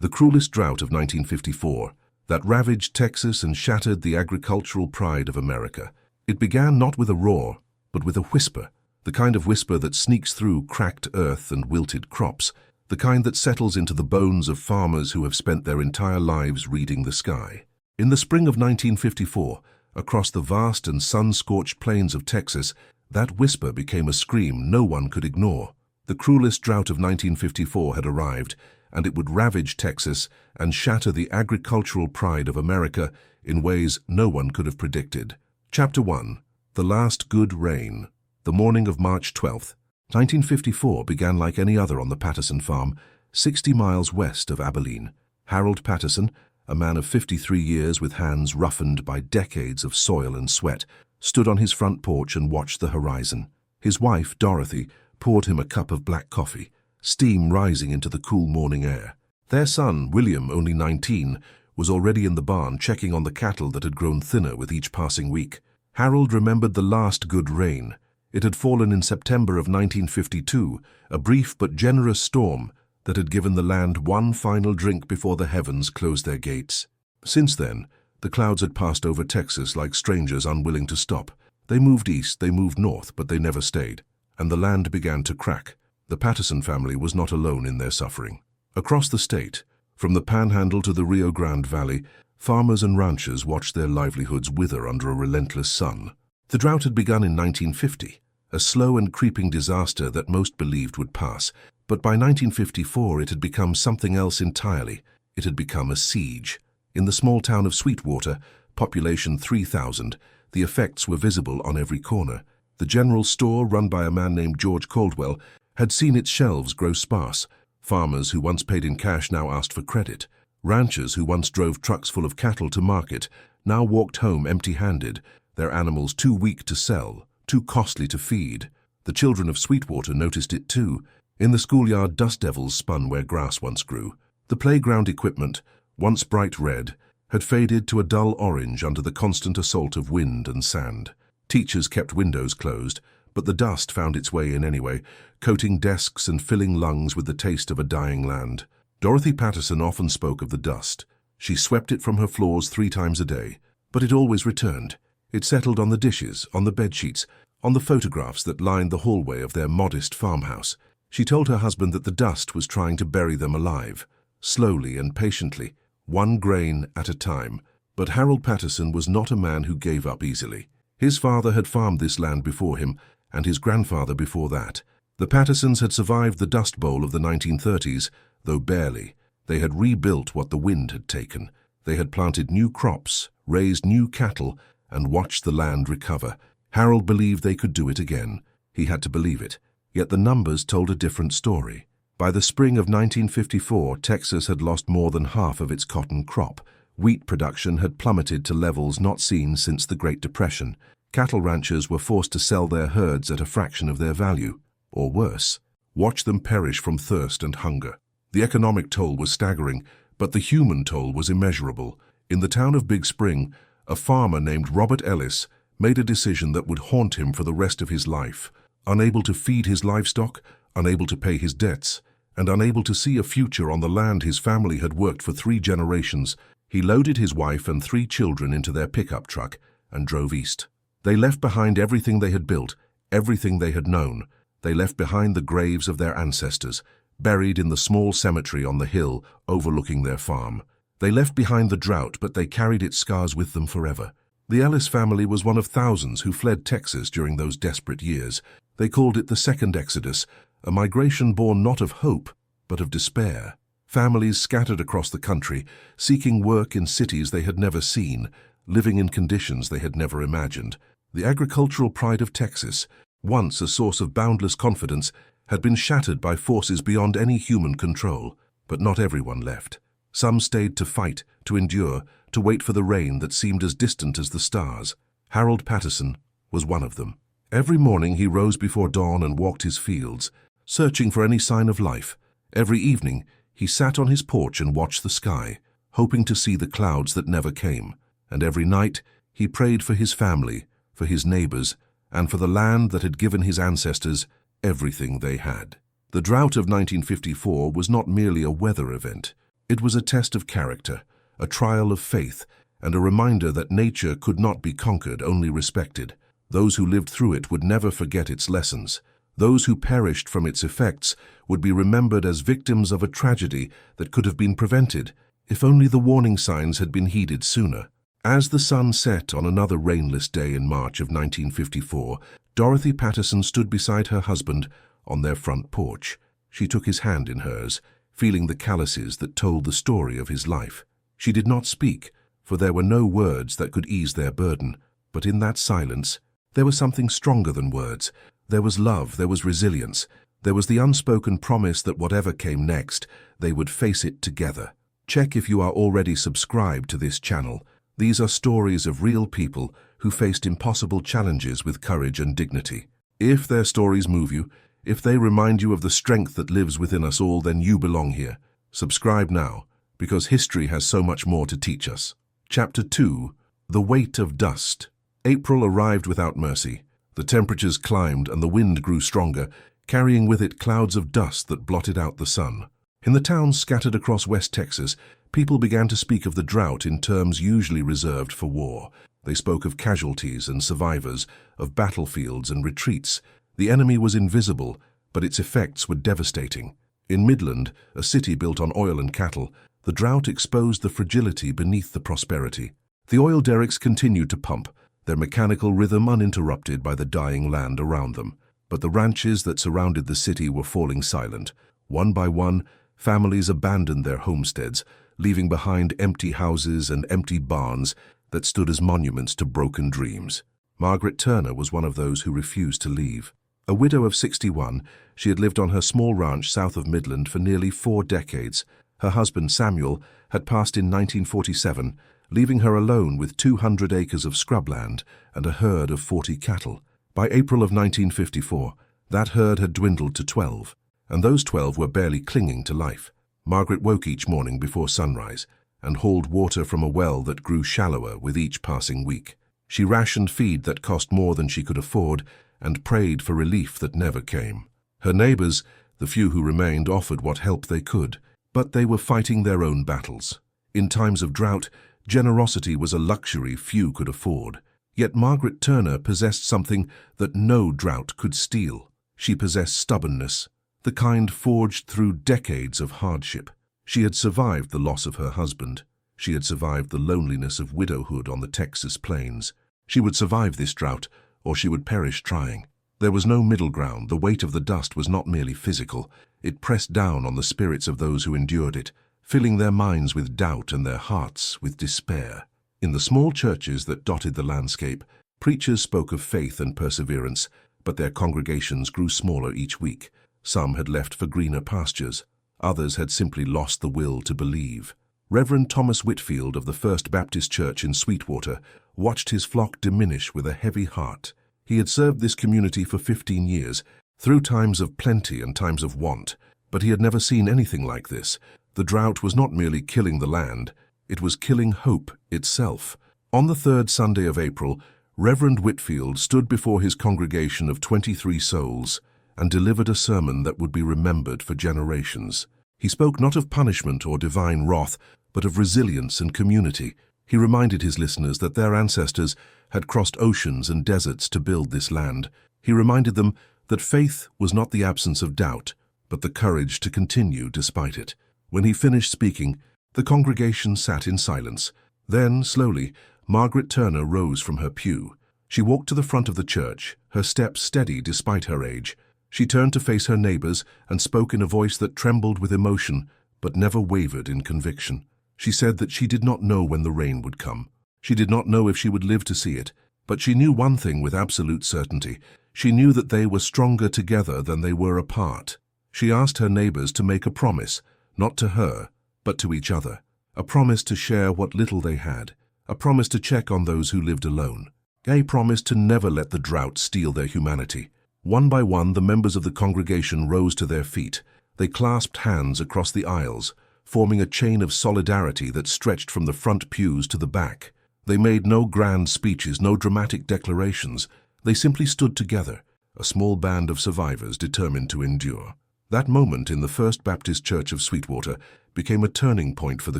The cruelest drought of 1954, that ravaged Texas and shattered the agricultural pride of America. It began not with a roar, but with a whisper, the kind of whisper that sneaks through cracked earth and wilted crops, the kind that settles into the bones of farmers who have spent their entire lives reading the sky. In the spring of 1954, across the vast and sun-scorched plains of Texas, that whisper became a scream no one could ignore. The cruelest drought of 1954 had arrived, and it would ravage Texas and shatter the agricultural pride of America in ways no one could have predicted. Chapter 1. The Last Good Rain. The morning of March 12th, 1954 began like any other on the Patterson farm, 60 miles west of Abilene. Harold Patterson, a man of 53 years with hands roughened by decades of soil and sweat, stood on his front porch and watched the horizon. His wife, Dorothy, poured him a cup of black coffee, steam rising into the cool morning air. Their son, William, only 19, was already in the barn checking on the cattle that had grown thinner with each passing week. Harold remembered the last good rain. It had fallen in September of 1952, a brief but generous storm that had given the land one final drink before the heavens closed their gates. Since then, the clouds had passed over Texas like strangers unwilling to stop. They moved east, they moved north, but they never stayed, and the land began to crack. The Patterson family was not alone in their suffering. Across the state, from the Panhandle to the Rio Grande Valley, farmers and ranchers watched their livelihoods wither under a relentless sun. The drought had begun in 1950, a slow and creeping disaster that most believed would pass, but by 1954 it had become something else entirely. It had become a siege. In the small town of Sweetwater, population 3,000, the effects were visible on every corner. The general store, run by a man named George Caldwell, had seen its shelves grow sparse. Farmers who once paid in cash now asked for credit. Ranchers who once drove trucks full of cattle to market now walked home empty-handed, their animals too weak to sell, too costly to feed. The children of Sweetwater noticed it too. In the schoolyard, dust devils spun where grass once grew. The playground equipment, once bright red, had faded to a dull orange under the constant assault of wind and sand. Teachers kept windows closed, but the dust found its way in anyway, coating desks and filling lungs with the taste of a dying land. Dorothy Patterson often spoke of the dust. She swept it from her floors 3 times a day, but it always returned. It settled on the dishes, on the bedsheets, on the photographs that lined the hallway of their modest farmhouse. She told her husband that the dust was trying to bury them alive, slowly and patiently, one grain at a time. But Harold Patterson was not a man who gave up easily. His father had farmed this land before him, and his grandfather before that. The Pattersons had survived the Dust Bowl of the 1930s, though barely. They had rebuilt what the wind had taken. They had planted new crops, raised new cattle, and watched the land recover. Harold believed they could do it again. He had to believe it. Yet the numbers told a different story. By the spring of 1954, Texas had lost more than half of its cotton crop. Wheat production had plummeted to levels not seen since the Great Depression. Cattle ranchers were forced to sell their herds at a fraction of their value, or worse, watch them perish from thirst and hunger. The economic toll was staggering, but the human toll was immeasurable. In the town of Big Spring, a farmer named Robert Ellis made a decision that would haunt him for the rest of his life. Unable to feed his livestock, unable to pay his debts, and unable to see a future on the land his family had worked for 3 generations, he loaded his wife and 3 children into their pickup truck and drove east. They left behind everything they had built, everything they had known. They left behind the graves of their ancestors, buried in the small cemetery on the hill overlooking their farm. They left behind the drought, but they carried its scars with them forever. The Ellis family was one of thousands who fled Texas during those desperate years. They called it the Second Exodus, a migration born not of hope, but of despair. Families scattered across the country, seeking work in cities they had never seen, living in conditions they had never imagined. The agricultural pride of Texas, once a source of boundless confidence, had been shattered by forces beyond any human control. But not everyone left. Some stayed to fight, to endure, to wait for the rain that seemed as distant as the stars. Harold Patterson was one of them. Every morning he rose before dawn and walked his fields, searching for any sign of life. Every evening he sat on his porch and watched the sky, hoping to see the clouds that never came. And every night he prayed for his family, for his neighbors, and for the land that had given his ancestors everything they had. The drought of 1954 was not merely a weather event. It was a test of character, a trial of faith, and a reminder that nature could not be conquered, only respected. Those who lived through it would never forget its lessons. Those who perished from its effects would be remembered as victims of a tragedy that could have been prevented, if only the warning signs had been heeded sooner. As the sun set on another rainless day in March of 1954, Dorothy Patterson stood beside her husband on their front porch. She took his hand in hers, feeling the calluses that told the story of his life. She did not speak, for there were no words that could ease their burden, but in that silence, there was something stronger than words. There was love, there was resilience, there was the unspoken promise that whatever came next, they would face it together. Check if you are already subscribed to this channel. These are stories of real people who faced impossible challenges with courage and dignity. If their stories move you, if they remind you of the strength that lives within us all, then you belong here. Subscribe now, because history has so much more to teach us. Chapter 2. The Weight of Dust. April arrived without mercy. The temperatures climbed and the wind grew stronger, carrying with it clouds of dust that blotted out the sun. In the towns scattered across West Texas, people began to speak of the drought in terms usually reserved for war. They spoke of casualties and survivors, of battlefields and retreats. The enemy was invisible, but its effects were devastating. In Midland, a city built on oil and cattle, the drought exposed the fragility beneath the prosperity. The oil derricks continued to pump, their mechanical rhythm uninterrupted by the dying land around them. But the ranches that surrounded the city were falling silent. One by one, families abandoned their homesteads, leaving behind empty houses and empty barns that stood as monuments to broken dreams. Margaret Turner was one of those who refused to leave. A widow of 61, she had lived on her small ranch south of Midland for nearly 4 decades. Her husband, Samuel, had passed in 1947, leaving her alone with 200 acres of scrubland and a herd of 40 cattle. By April of 1954, that herd had dwindled to 12, and those 12 were barely clinging to life. Margaret woke each morning before sunrise and hauled water from a well that grew shallower with each passing week. She rationed feed that cost more than she could afford and prayed for relief that never came. Her neighbors, the few who remained, offered what help they could, but they were fighting their own battles. In times of drought, generosity was a luxury few could afford. Yet Margaret Turner possessed something that no drought could steal. She possessed stubbornness, the kind forged through decades of hardship. She had survived the loss of her husband. She had survived the loneliness of widowhood on the Texas plains. She would survive this drought, or she would perish trying. There was no middle ground. The weight of the dust was not merely physical. It pressed down on the spirits of those who endured it, filling their minds with doubt and their hearts with despair. In the small churches that dotted the landscape, preachers spoke of faith and perseverance, but their congregations grew smaller each week. Some had left for greener pastures. Others had simply lost the will to believe. Reverend Thomas Whitfield of the First Baptist Church in Sweetwater watched his flock diminish with a heavy heart. He had served this community for 15 years, through times of plenty and times of want, but he had never seen anything like this. The drought was not merely killing the land, it was killing hope itself. On the 3rd Sunday of April, Reverend Whitfield stood before his congregation of 23 souls and delivered a sermon that would be remembered for generations. He spoke not of punishment or divine wrath, but of resilience and community. He reminded his listeners that their ancestors had crossed oceans and deserts to build this land. He reminded them that faith was not the absence of doubt, but the courage to continue despite it. When he finished speaking, the congregation sat in silence. Then, slowly, Margaret Turner rose from her pew. She walked to the front of the church, her steps steady despite her age. She turned to face her neighbors and spoke in a voice that trembled with emotion, but never wavered in conviction. She said that she did not know when the rain would come. She did not know if she would live to see it, but she knew one thing with absolute certainty. She knew that they were stronger together than they were apart. She asked her neighbors to make a promise, not to her, but to each other. A promise to share what little they had. A promise to check on those who lived alone. A promise to never let the drought steal their humanity. One by one, the members of the congregation rose to their feet. They clasped hands across the aisles, forming a chain of solidarity that stretched from the front pews to the back. They made no grand speeches, no dramatic declarations. They simply stood together, a small band of survivors determined to endure. That moment in the First Baptist Church of Sweetwater became a turning point for the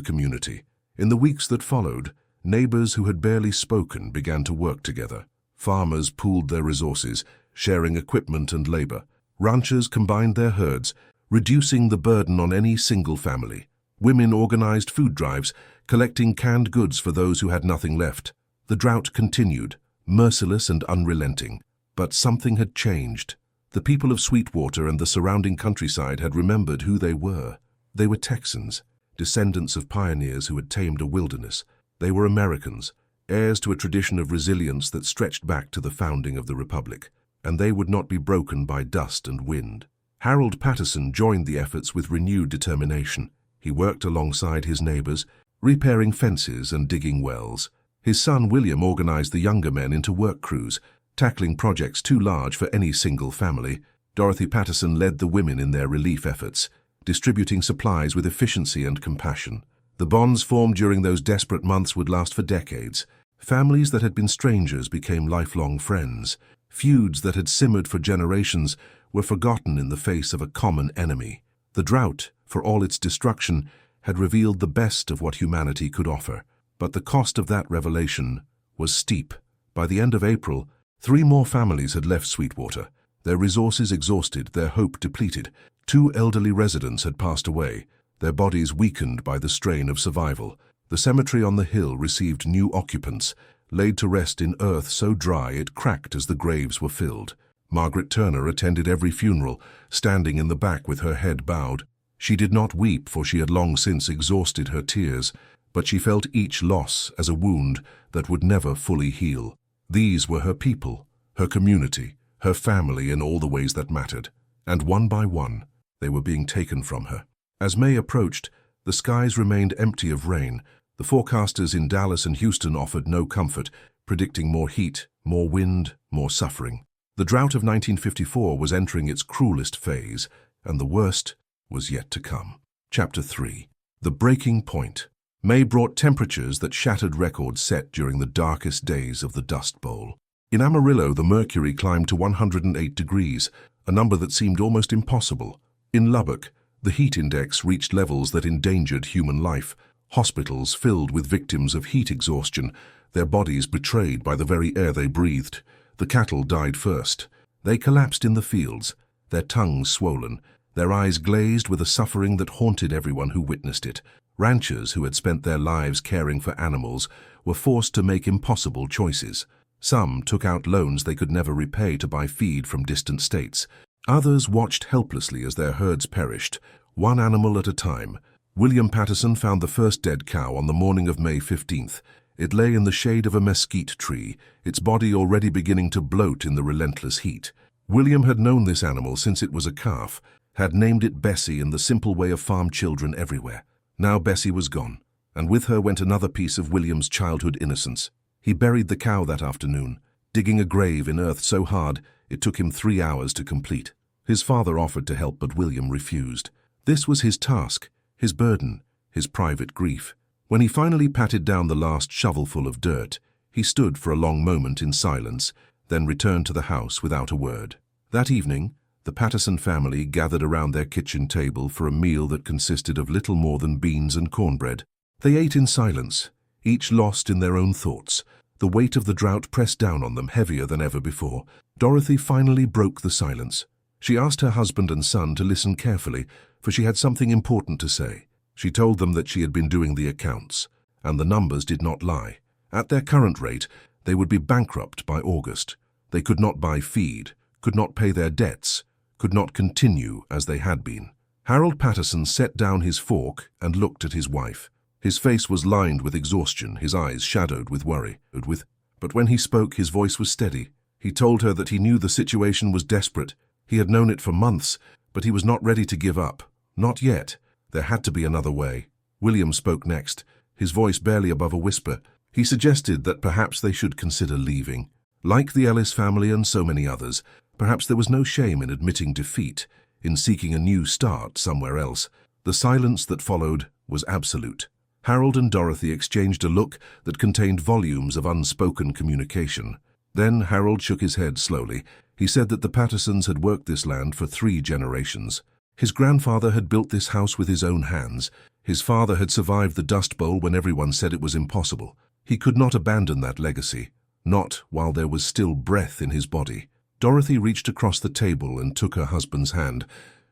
community. In the weeks that followed, neighbors who had barely spoken began to work together. Farmers pooled their resources, sharing equipment and labor. Ranchers combined their herds, reducing the burden on any single family. Women organized food drives, collecting canned goods for those who had nothing left. The drought continued, merciless and unrelenting. But something had changed. The people of Sweetwater and the surrounding countryside had remembered who they were. They were Texans, descendants of pioneers who had tamed a wilderness. They were Americans, heirs to a tradition of resilience that stretched back to the founding of the Republic, and they would not be broken by dust and wind. Harold Patterson joined the efforts with renewed determination. He worked alongside his neighbors, repairing fences and digging wells. His son William organized the younger men into work crews, tackling projects too large for any single family. Dorothy Patterson led the women in their relief efforts, distributing supplies with efficiency and compassion. The bonds formed during those desperate months would last for decades. Families that had been strangers became lifelong friends. Feuds that had simmered for generations were forgotten in the face of a common enemy. The drought, for all its destruction, had revealed the best of what humanity could offer. But the cost of that revelation was steep. By the end of April, 3 more families had left Sweetwater, their resources exhausted, their hope depleted. 2 elderly residents had passed away, their bodies weakened by the strain of survival. The cemetery on the hill received new occupants, laid to rest in earth so dry it cracked as the graves were filled. Margaret Turner attended every funeral, standing in the back with her head bowed. She did not weep, for she had long since exhausted her tears, but she felt each loss as a wound that would never fully heal. These were her people, her community, her family in all the ways that mattered, and one by one, they were being taken from her. As May approached, the skies remained empty of rain. The forecasters in Dallas and Houston offered no comfort, predicting more heat, more wind, more suffering. The drought of 1954 was entering its cruelest phase, and the worst was yet to come. Chapter 3. The Breaking Point. May brought temperatures that shattered records set during the darkest days of the Dust Bowl. In Amarillo, the mercury climbed to 108 degrees, a number that seemed almost impossible. In Lubbock, the heat index reached levels that endangered human life. Hospitals filled with victims of heat exhaustion, their bodies betrayed by the very air they breathed. The cattle died first. They collapsed in the fields, their tongues swollen, their eyes glazed with a suffering that haunted everyone who witnessed it. Ranchers who had spent their lives caring for animals were forced to make impossible choices. Some took out loans they could never repay to buy feed from distant states. Others watched helplessly as their herds perished, one animal at a time. William Patterson found the first dead cow on the morning of May 15th. It lay in the shade of a mesquite tree, its body already beginning to bloat in the relentless heat. William had known this animal since it was a calf, had named it Bessie in the simple way of farm children everywhere. Now Bessie was gone, and with her went another piece of William's childhood innocence. He buried the cow that afternoon, digging a grave in earth so hard it took him 3 hours to complete. His father offered to help, but William refused. This was his task, his burden, his private grief. When he finally patted down the last shovelful of dirt, he stood for a long moment in silence, then returned to the house without a word. That evening, the Patterson family gathered around their kitchen table for a meal that consisted of little more than beans and cornbread. They ate in silence, each lost in their own thoughts. The weight of the drought pressed down on them heavier than ever before. Dorothy finally broke the silence. She asked her husband and son to listen carefully, for she had something important to say. She told them that she had been doing the accounts, and the numbers did not lie. At their current rate, they would be bankrupt by August. They could not buy feed, could not pay their debts, could not continue as they had been. Harold Patterson set down his fork and looked at his wife. His face was lined with exhaustion, his eyes shadowed with worry. But when he spoke, his voice was steady. He told her that he knew the situation was desperate. He had known it for months, but he was not ready to give up. Not yet. There had to be another way. William spoke next, his voice barely above a whisper. He suggested that perhaps they should consider leaving. Like the Ellis family and so many others, perhaps there was no shame in admitting defeat, in seeking a new start somewhere else. The silence that followed was absolute. Harold and Dorothy exchanged a look that contained volumes of unspoken communication. Then Harold shook his head slowly. He said that the Pattersons had worked this land for 3 generations. His grandfather had built this house with his own hands. His father had survived the Dust Bowl when everyone said it was impossible. He could not abandon that legacy, not while there was still breath in his body. Dorothy reached across the table and took her husband's hand.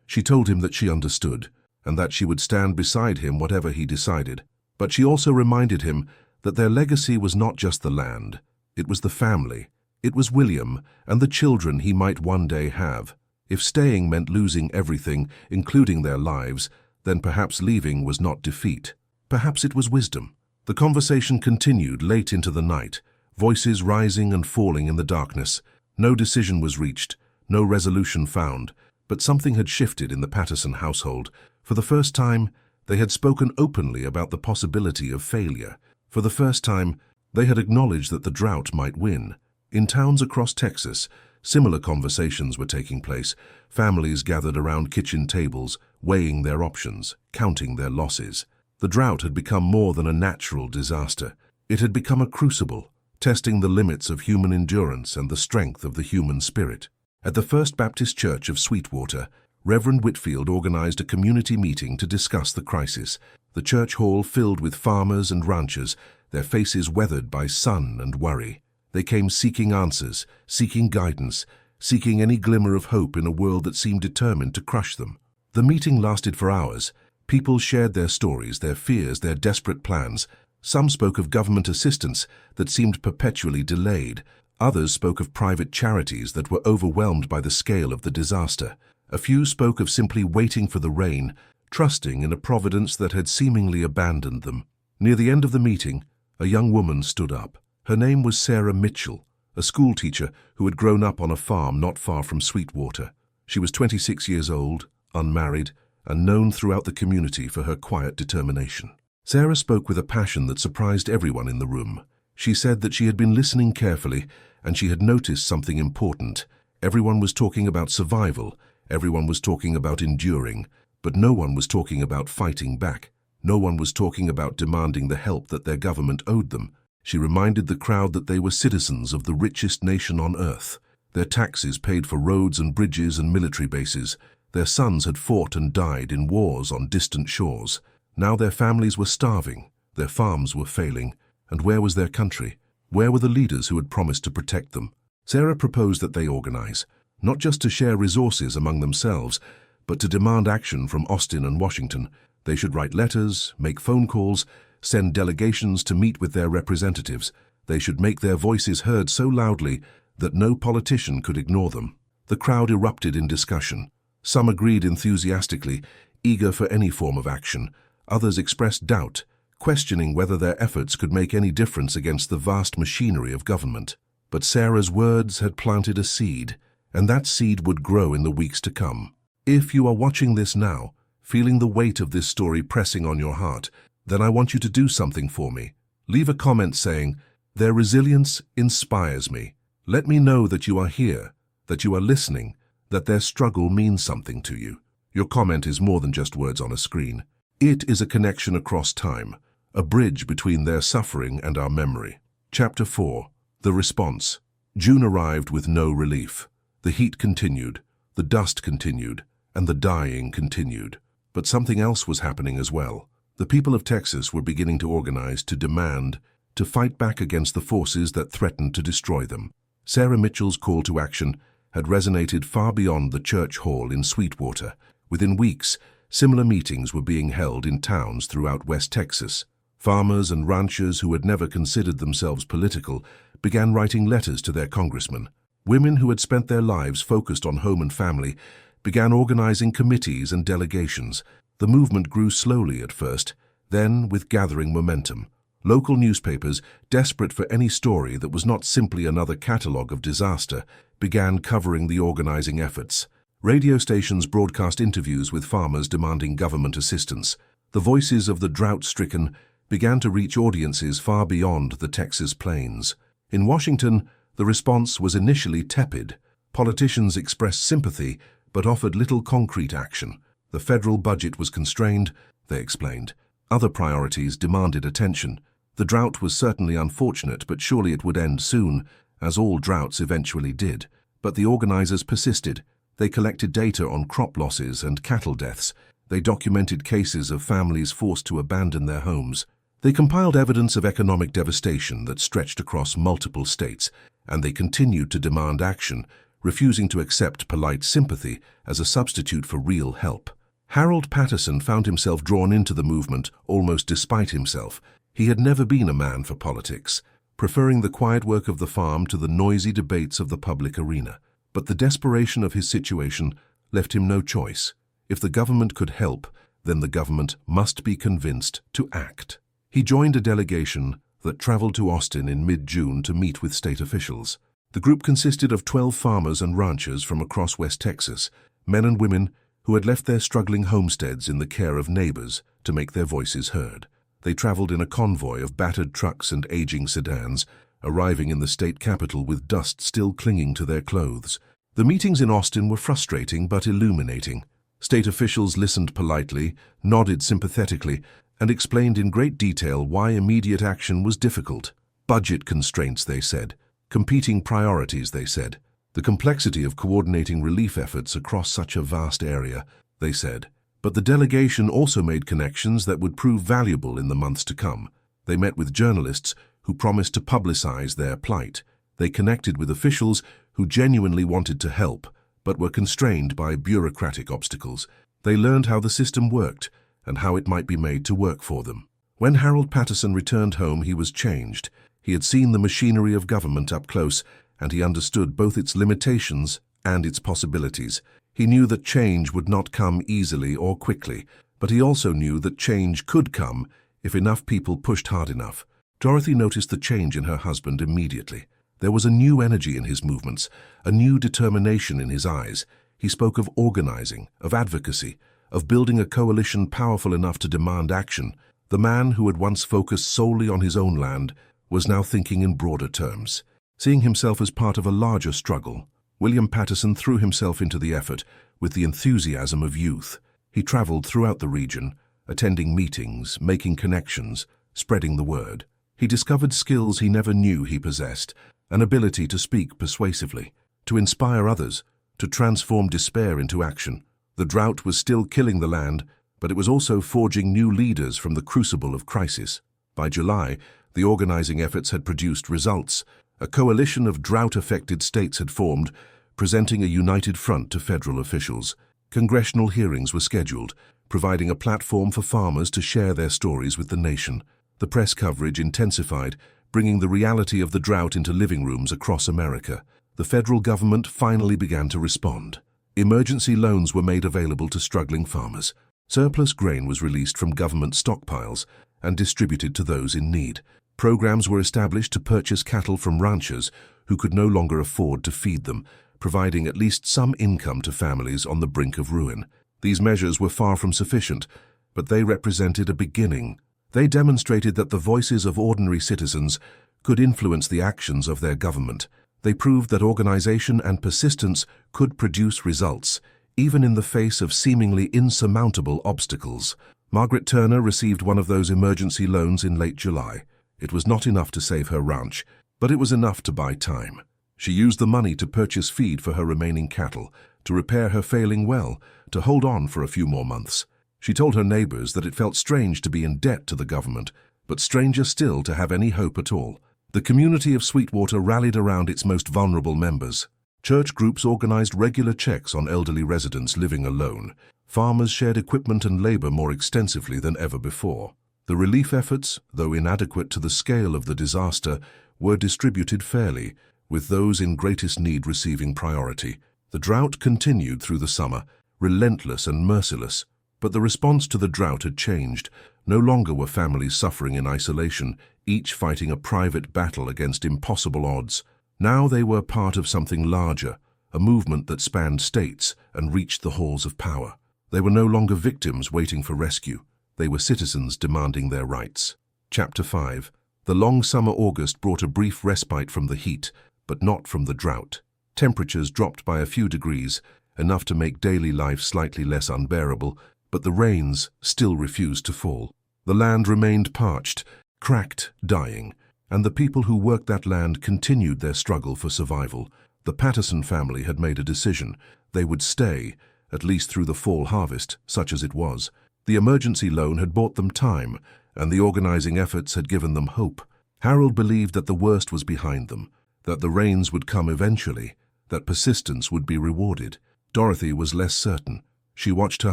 She told him that she understood, and that she would stand beside him whatever he decided. But she also reminded him that their legacy was not just the land, it was the family. It was William and the children he might one day have. If staying meant losing everything, including their lives, then perhaps leaving was not defeat. Perhaps it was wisdom. The conversation continued late into the night, voices rising and falling in the darkness. No decision was reached, no resolution found, but something had shifted in the Patterson household. For the first time, they had spoken openly about the possibility of failure. For the first time, they had acknowledged that the drought might win. In towns across Texas, similar conversations were taking place. Families gathered around kitchen tables, weighing their options, counting their losses. The drought had become more than a natural disaster. It had become a crucible, testing the limits of human endurance and the strength of the human spirit. At the First Baptist Church of Sweetwater, Reverend Whitfield organized a community meeting to discuss the crisis. The church hall filled with farmers and ranchers, their faces weathered by sun and worry. They came seeking answers, seeking guidance, seeking any glimmer of hope in a world that seemed determined to crush them. The meeting lasted for hours. People shared their stories, their fears, their desperate plans. Some spoke of government assistance that seemed perpetually delayed. Others spoke of private charities that were overwhelmed by the scale of the disaster. A few spoke of simply waiting for the rain, trusting in a providence that had seemingly abandoned them. Near the end of the meeting, a young woman stood up. Her name was Sarah Mitchell, a schoolteacher who had grown up on a farm not far from Sweetwater. She was 26 years old, unmarried, and known throughout the community for her quiet determination. Sarah spoke with a passion that surprised everyone in the room. She said that she had been listening carefully, and she had noticed something important. Everyone was talking about survival, everyone was talking about enduring, but no one was talking about fighting back. No one was talking about demanding the help that their government owed them. She reminded the crowd that they were citizens of the richest nation on earth. Their taxes paid for roads and bridges and military bases. Their sons had fought and died in wars on distant shores. Now their families were starving, their farms were failing, and where was their country? Where were the leaders who had promised to protect them? Sarah proposed that they organize, not just to share resources among themselves, but to demand action from Austin and Washington. They should write letters, make phone calls, send delegations to meet with their representatives. They should make their voices heard so loudly that no politician could ignore them. The crowd erupted in discussion. Some agreed enthusiastically, eager for any form of action. Others expressed doubt, questioning whether their efforts could make any difference against the vast machinery of government. But Sarah's words had planted a seed, and that seed would grow in the weeks to come. If you are watching this now, feeling the weight of this story pressing on your heart, then I want you to do something for me. Leave a comment saying, "Their resilience inspires me." Let me know that you are here, that you are listening, that their struggle means something to you. Your comment is more than just words on a screen. It is a connection across time, a bridge between their suffering and our memory. Chapter 4. The Response. June arrived with no relief. The heat continued, the dust continued, and the dying continued. But something else was happening as well. The people of Texas were beginning to organize, to demand, to fight back against the forces that threatened to destroy them. Sarah Mitchell's call to action had resonated far beyond the church hall in Sweetwater. Within weeks, similar meetings were being held in towns throughout West Texas. Farmers and ranchers who had never considered themselves political began writing letters to their congressmen. Women who had spent their lives focused on home and family began organizing committees and delegations. The movement grew slowly at first, then with gathering momentum. Local newspapers, desperate for any story that was not simply another catalogue of disaster, began covering the organizing efforts. Radio stations broadcast interviews with farmers demanding government assistance. The voices of the drought-stricken began to reach audiences far beyond the Texas plains. In Washington, the response was initially tepid. Politicians expressed sympathy but offered little concrete action. The federal budget was constrained, they explained. Other priorities demanded attention. The drought was certainly unfortunate, but surely it would end soon, as all droughts eventually did. But the organizers persisted. They collected data on crop losses and cattle deaths. They documented cases of families forced to abandon their homes. They compiled evidence of economic devastation that stretched across multiple states, and they continued to demand action, refusing to accept polite sympathy as a substitute for real help. Harold Patterson found himself drawn into the movement almost despite himself. He had never been a man for politics, preferring the quiet work of the farm to the noisy debates of the public arena. But the desperation of his situation left him no choice. If the government could help, then the government must be convinced to act. He joined a delegation that traveled to Austin in mid-June to meet with state officials. The group consisted of 12 farmers and ranchers from across West Texas, men and women who had left their struggling homesteads in the care of neighbors to make their voices heard. They traveled in a convoy of battered trucks and aging sedans, arriving in the state capitol with dust still clinging to their clothes. The meetings in Austin were frustrating but illuminating. State officials listened politely, nodded sympathetically, and explained in great detail why immediate action was difficult. Budget constraints, they said. Competing priorities, they said. The complexity of coordinating relief efforts across such a vast area, they said. But the delegation also made connections that would prove valuable in the months to come. They met with journalists who promised to publicize their plight. They connected with officials who genuinely wanted to help, but were constrained by bureaucratic obstacles. They learned how the system worked and how it might be made to work for them. When Harold Patterson returned home, he was changed. He had seen the machinery of government up close, and he understood both its limitations and its possibilities. He knew that change would not come easily or quickly, but he also knew that change could come if enough people pushed hard enough. Dorothy noticed the change in her husband immediately. There was a new energy in his movements, a new determination in his eyes. He spoke of organizing, of advocacy, of building a coalition powerful enough to demand action. The man who had once focused solely on his own land was now thinking in broader terms. Seeing himself as part of a larger struggle, William Patterson threw himself into the effort with the enthusiasm of youth. He traveled throughout the region, attending meetings, making connections, spreading the word. He discovered skills he never knew he possessed, an ability to speak persuasively, to inspire others, to transform despair into action. The drought was still killing the land, but it was also forging new leaders from the crucible of crisis. By July, the organizing efforts had produced results. A coalition of drought-affected states had formed, presenting a united front to federal officials. Congressional hearings were scheduled, providing a platform for farmers to share their stories with the nation. The press coverage intensified, bringing the reality of the drought into living rooms across America. The federal government finally began to respond. Emergency loans were made available to struggling farmers. Surplus grain was released from government stockpiles and distributed to those in need. Programs were established to purchase cattle from ranchers who could no longer afford to feed them, providing at least some income to families on the brink of ruin. These measures were far from sufficient, but they represented a beginning. They demonstrated that the voices of ordinary citizens could influence the actions of their government. They proved that organization and persistence could produce results, even in the face of seemingly insurmountable obstacles. Margaret Turner received one of those emergency loans in late July. It was not enough to save her ranch, but it was enough to buy time. She used the money to purchase feed for her remaining cattle, to repair her failing well, to hold on for a few more months. She told her neighbors that it felt strange to be in debt to the government, but stranger still to have any hope at all. The community of Sweetwater rallied around its most vulnerable members. Church groups organized regular checks on elderly residents living alone. Farmers shared equipment and labor more extensively than ever before. The relief efforts, though inadequate to the scale of the disaster, were distributed fairly, with those in greatest need receiving priority. The drought continued through the summer, relentless and merciless. But the response to the drought had changed. No longer were families suffering in isolation, each fighting a private battle against impossible odds. Now they were part of something larger, a movement that spanned states and reached the halls of power. They were no longer victims waiting for rescue. They were citizens demanding their rights. Chapter 5. The long summer August brought a brief respite from the heat, but not from the drought. Temperatures dropped by a few degrees, enough to make daily life slightly less unbearable, but the rains still refused to fall. The land remained parched, cracked, dying, and the people who worked that land continued their struggle for survival. The Patterson family had made a decision. They would stay at least through the fall harvest, such as it was. The emergency loan had bought them time, and the organizing efforts had given them hope. Harold believed that the worst was behind them, that the rains would come eventually, that persistence would be rewarded. Dorothy was less certain. She watched her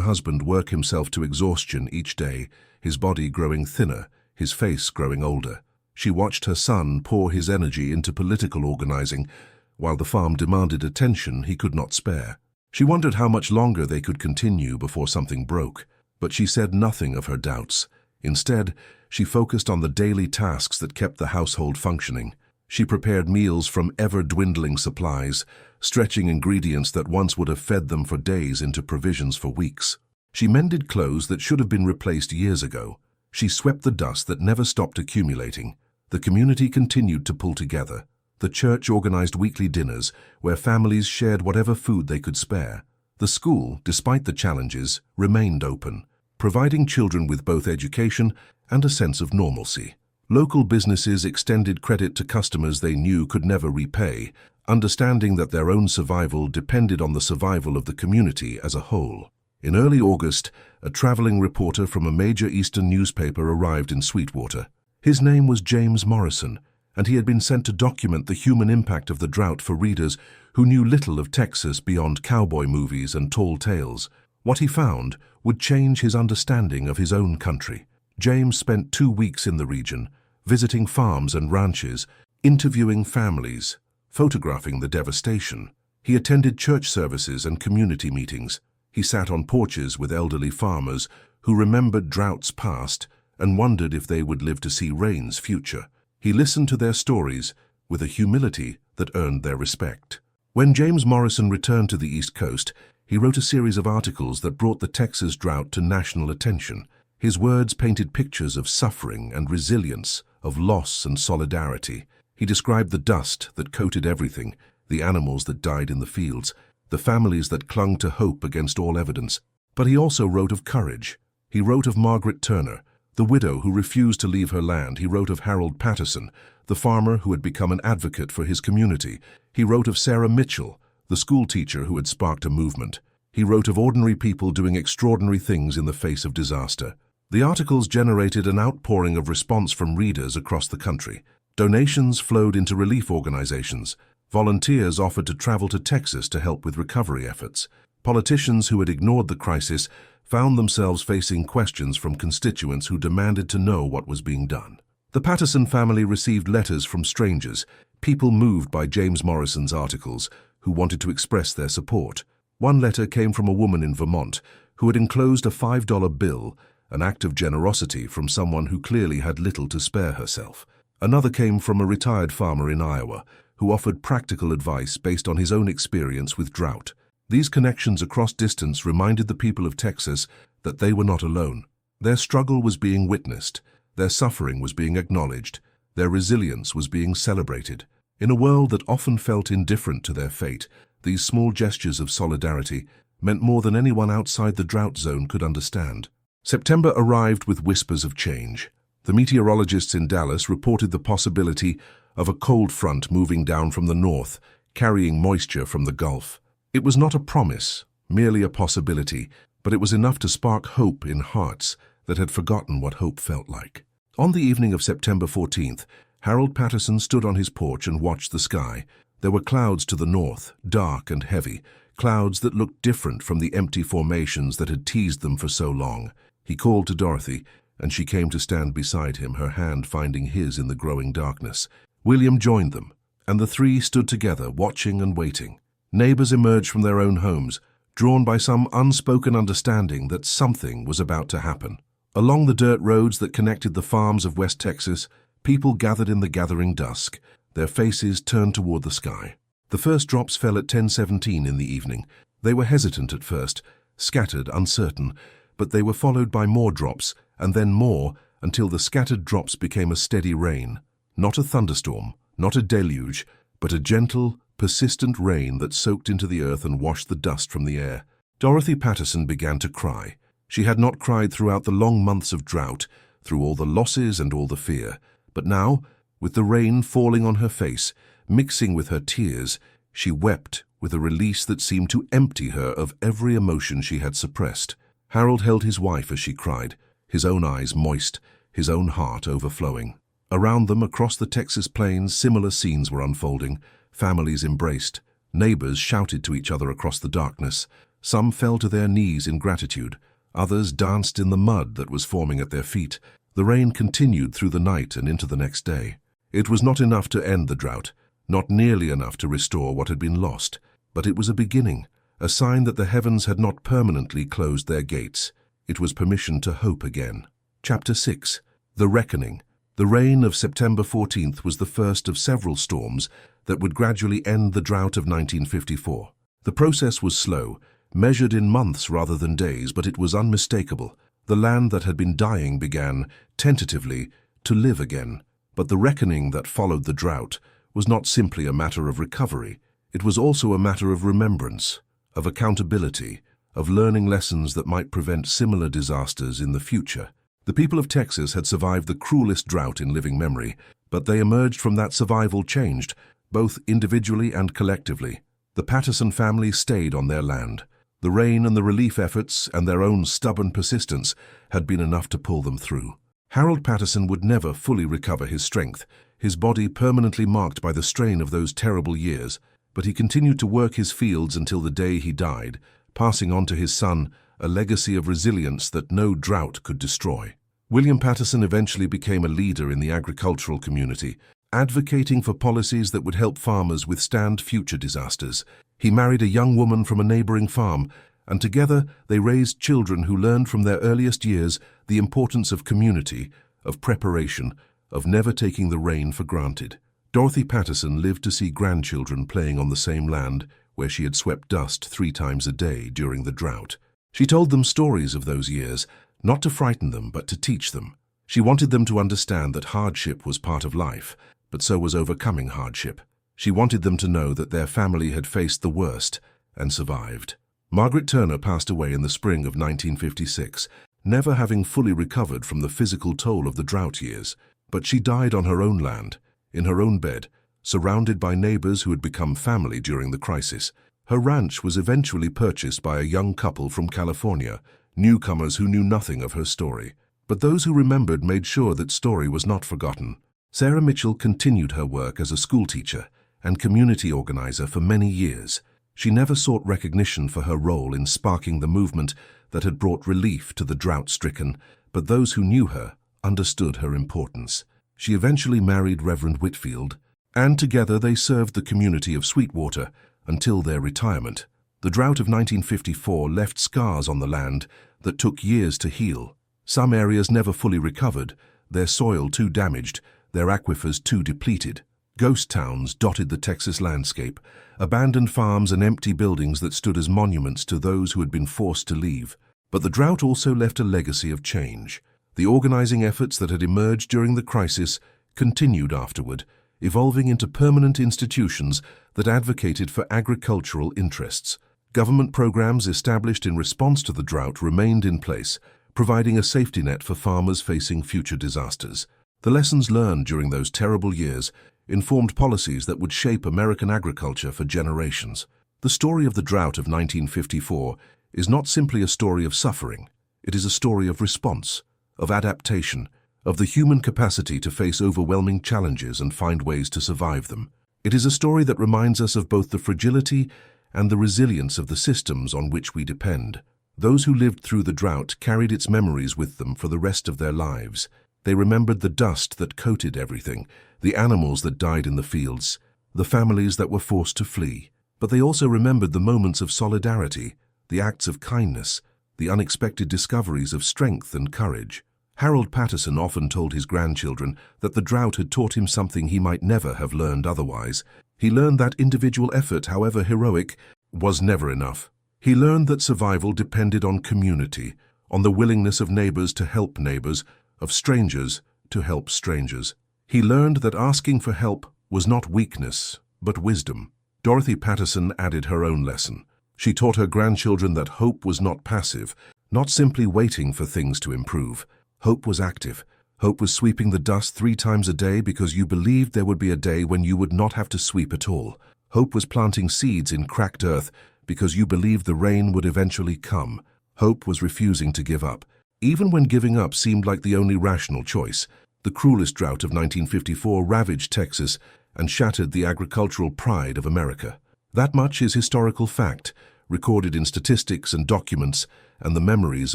husband work himself to exhaustion each day, his body growing thinner, his face growing older. She watched her son pour his energy into political organizing, while the farm demanded attention he could not spare. She wondered how much longer they could continue before something broke, but she said nothing of her doubts. Instead, she focused on the daily tasks that kept the household functioning. She prepared meals from ever-dwindling supplies, stretching ingredients that once would have fed them for days into provisions for weeks. She mended clothes that should have been replaced years ago. She swept the dust that never stopped accumulating. The community continued to pull together. The church organized weekly dinners where families shared whatever food they could spare. The school, despite the challenges, remained open, providing children with both education and a sense of normalcy. Local businesses extended credit to customers they knew could never repay, understanding that their own survival depended on the survival of the community as a whole. In early August, a traveling reporter from a major eastern newspaper arrived in Sweetwater. His name was James Morrison, and he had been sent to document the human impact of the drought for readers who knew little of Texas beyond cowboy movies and tall tales. What he found would change his understanding of his own country. James spent 2 weeks in the region, visiting farms and ranches, interviewing families, photographing the devastation. He attended church services and community meetings. He sat on porches with elderly farmers who remembered droughts past and wondered if they would live to see rains future. He listened to their stories with a humility that earned their respect. When James Morrison returned to the East Coast, he wrote a series of articles that brought the Texas drought to national attention. His words painted pictures of suffering and resilience, of loss and solidarity. He described the dust that coated everything, the animals that died in the fields, the families that clung to hope against all evidence. But he also wrote of courage. He wrote of Margaret Turner, the widow who refused to leave her land. He wrote of Harold Patterson, the farmer who had become an advocate for his community. He wrote of Sarah Mitchell, the school teacher who had sparked a movement. He wrote of ordinary people doing extraordinary things in the face of disaster. The articles generated an outpouring of response from readers across the country. Donations flowed into relief organizations. Volunteers offered to travel to Texas to help with recovery efforts. Politicians who had ignored the crisis found themselves facing questions from constituents who demanded to know what was being done. The Patterson family received letters from strangers, people moved by James Morrison's articles, who wanted to express their support. One letter came from a woman in Vermont who had enclosed a $5 bill, an act of generosity from someone who clearly had little to spare herself. Another came from a retired farmer in Iowa who offered practical advice based on his own experience with drought. These connections across distance reminded the people of Texas that they were not alone. Their struggle was being witnessed, their suffering was being acknowledged, their resilience was being celebrated. In a world that often felt indifferent to their fate, these small gestures of solidarity meant more than anyone outside the drought zone could understand. September arrived with whispers of change. The meteorologists in Dallas reported the possibility of a cold front moving down from the north, carrying moisture from the Gulf. It was not a promise, merely a possibility, but it was enough to spark hope in hearts that had forgotten what hope felt like. On the evening of September 14th, Harold Patterson stood on his porch and watched the sky. There were clouds to the north, dark and heavy, clouds that looked different from the empty formations that had teased them for so long. He called to Dorothy, and she came to stand beside him, her hand finding his in the growing darkness. William joined them, and the three stood together, watching and waiting. Neighbors emerged from their own homes, drawn by some unspoken understanding that something was about to happen. Along the dirt roads that connected the farms of West Texas, people gathered in the gathering dusk, their faces turned toward the sky. The first drops fell at 10:17 in the evening. They were hesitant at first, scattered, uncertain, but they were followed by more drops, and then more, until the scattered drops became a steady rain. Not a thunderstorm, not a deluge, but a gentle, persistent rain that soaked into the earth and washed the dust from the air. Dorothy Patterson began to cry. She had not cried throughout the long months of drought, through all the losses and all the fear. But now, with the rain falling on her face, mixing with her tears, she wept with a release that seemed to empty her of every emotion she had suppressed. Harold held his wife as she cried, his own eyes moist, his own heart overflowing. Around them, across the Texas plains, similar scenes were unfolding. Families embraced. Neighbors shouted to each other across the darkness. Some fell to their knees in gratitude. Others danced in the mud that was forming at their feet. The rain continued through the night and into the next day. It was not enough to end the drought, not nearly enough to restore what had been lost, but it was a beginning, a sign that the heavens had not permanently closed their gates. It was permission to hope again. Chapter 6. The Reckoning. The rain of September 14th was the first of several storms that would gradually end the drought of 1954. The process was slow, measured in months rather than days, but it was unmistakable. The land that had been dying began, tentatively, to live again. But the reckoning that followed the drought was not simply a matter of recovery. It was also a matter of remembrance, of accountability, of learning lessons that might prevent similar disasters in the future. The people of Texas had survived the cruelest drought in living memory, but they emerged from that survival changed, both individually and collectively. The Patterson family stayed on their land. The rain and the relief efforts and their own stubborn persistence had been enough to pull them through. Harold Patterson would never fully recover his strength, his body permanently marked by the strain of those terrible years, but he continued to work his fields until the day he died, passing on to his son a legacy of resilience that no drought could destroy. William Patterson eventually became a leader in the agricultural community, advocating for policies that would help farmers withstand future disasters. He married a young woman from a neighboring farm, and together they raised children who learned from their earliest years the importance of community, of preparation, of never taking the rain for granted. Dorothy Patterson lived to see grandchildren playing on the same land where she had swept dust 3 times a day during the drought. She told them stories of those years, not to frighten them, but to teach them. She wanted them to understand that hardship was part of life, but so was overcoming hardship. She wanted them to know that their family had faced the worst and survived. Margaret Turner passed away in the spring of 1956, never having fully recovered from the physical toll of the drought years. But she died on her own land, in her own bed, surrounded by neighbors who had become family during the crisis. Her ranch was eventually purchased by a young couple from California, newcomers who knew nothing of her story. But those who remembered made sure that story was not forgotten. Sarah Mitchell continued her work as a schoolteacher and community organizer for many years. She never sought recognition for her role in sparking the movement that had brought relief to the drought-stricken, but those who knew her understood her importance. She eventually married Reverend Whitfield, and together they served the community of Sweetwater until their retirement. The drought of 1954 left scars on the land that took years to heal. Some areas never fully recovered, their soil too damaged, their aquifers too depleted. Ghost towns dotted the Texas landscape, abandoned farms and empty buildings that stood as monuments to those who had been forced to leave. But the drought also left a legacy of change. The organizing efforts that had emerged during the crisis continued afterward, evolving into permanent institutions that advocated for agricultural interests. Government programs established in response to the drought remained in place, providing a safety net for farmers facing future disasters. The lessons learned during those terrible years informed policies that would shape American agriculture for generations. The story of the drought of 1954 is not simply a story of suffering. It is a story of response, of adaptation, of the human capacity to face overwhelming challenges and find ways to survive them. It is a story that reminds us of both the fragility and the resilience of the systems on which we depend. Those who lived through the drought carried its memories with them for the rest of their lives. They remembered the dust that coated everything, the animals that died in the fields, the families that were forced to flee. But they also remembered the moments of solidarity, the acts of kindness, the unexpected discoveries of strength and courage. Harold Patterson often told his grandchildren that the drought had taught him something he might never have learned otherwise. He learned that individual effort, however heroic, was never enough. He learned that survival depended on community, on the willingness of neighbors to help neighbors, of strangers to help strangers. He learned that asking for help was not weakness, but wisdom. Dorothy Patterson added her own lesson. She taught her grandchildren that hope was not passive, not simply waiting for things to improve. Hope was active. Hope was sweeping the dust 3 times a day because you believed there would be a day when you would not have to sweep at all. Hope was planting seeds in cracked earth because you believed the rain would eventually come. Hope was refusing to give up. Even when giving up seemed like the only rational choice, the cruelest drought of 1954 ravaged Texas and shattered the agricultural pride of America. That much is historical fact, recorded in statistics and documents and the memories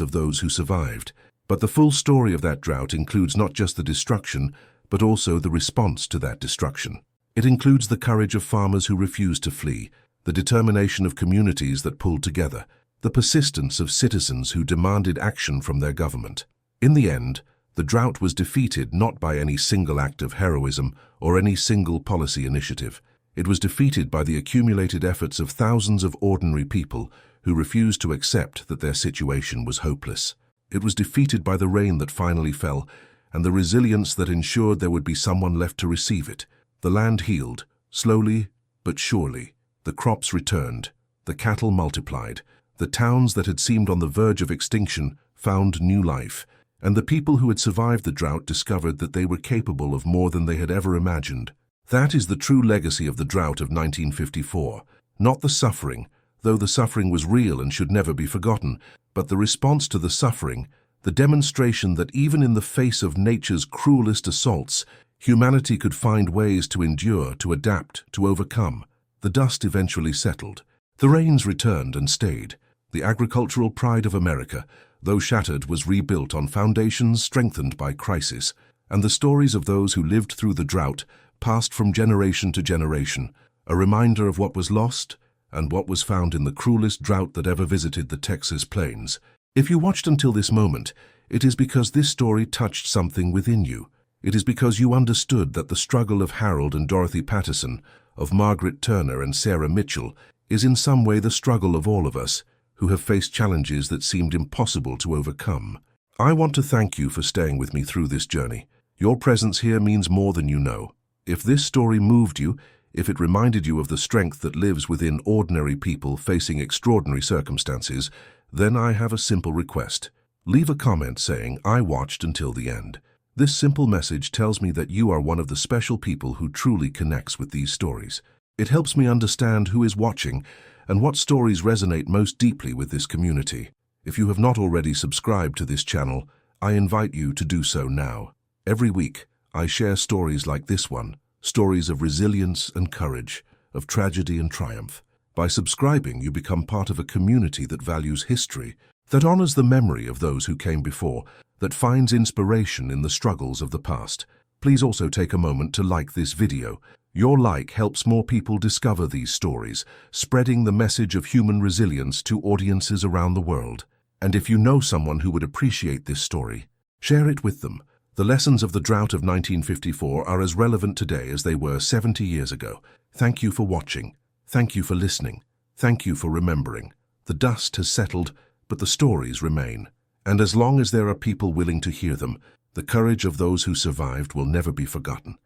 of those who survived. But the full story of that drought includes not just the destruction, but also the response to that destruction. It includes the courage of farmers who refused to flee, the determination of communities that pulled together, the persistence of citizens who demanded action from their government. In the end, the drought was defeated not by any single act of heroism or any single policy initiative. It was defeated by the accumulated efforts of thousands of ordinary people who refused to accept that their situation was hopeless. It was defeated by the rain that finally fell and the resilience that ensured there would be someone left to receive it. The land healed, slowly but surely. The crops returned, the cattle multiplied, the towns that had seemed on the verge of extinction found new life, and the people who had survived the drought discovered that they were capable of more than they had ever imagined. That is the true legacy of the drought of 1954. Not the suffering, though the suffering was real and should never be forgotten, but the response to the suffering, the demonstration that even in the face of nature's cruelest assaults, humanity could find ways to endure, to adapt, to overcome. The dust eventually settled. The rains returned and stayed. The agricultural pride of America, though shattered, was rebuilt on foundations strengthened by crisis, and the stories of those who lived through the drought passed from generation to generation, a reminder of what was lost and what was found in the cruelest drought that ever visited the Texas plains. If you watched until this moment, it is because this story touched something within you. It is because you understood that the struggle of Harold and Dorothy Patterson, of Margaret Turner and Sarah Mitchell, is in some way the struggle of all of us who have faced challenges that seemed impossible to overcome. I want to thank you for staying with me through this journey. Your presence here means more than you know. If this story moved you, if it reminded you of the strength that lives within ordinary people facing extraordinary circumstances, then I have a simple request. Leave a comment saying, "I watched until the end." This simple message tells me that you are one of the special people who truly connects with these stories. It helps me understand who is watching and what stories resonate most deeply with this community. If you have not already subscribed to this channel, I invite you to do so now. Every week, I share stories like this one, stories of resilience and courage, of tragedy and triumph. By subscribing, you become part of a community that values history, that honors the memory of those who came before, that finds inspiration in the struggles of the past. Please also take a moment to like this video. Your like helps more people discover these stories, spreading the message of human resilience to audiences around the world. And if you know someone who would appreciate this story, share it with them. The lessons of the drought of 1954 are as relevant today as they were 70 years ago. Thank you for watching. Thank you for listening. Thank you for remembering. The dust has settled, but the stories remain. And as long as there are people willing to hear them, the courage of those who survived will never be forgotten.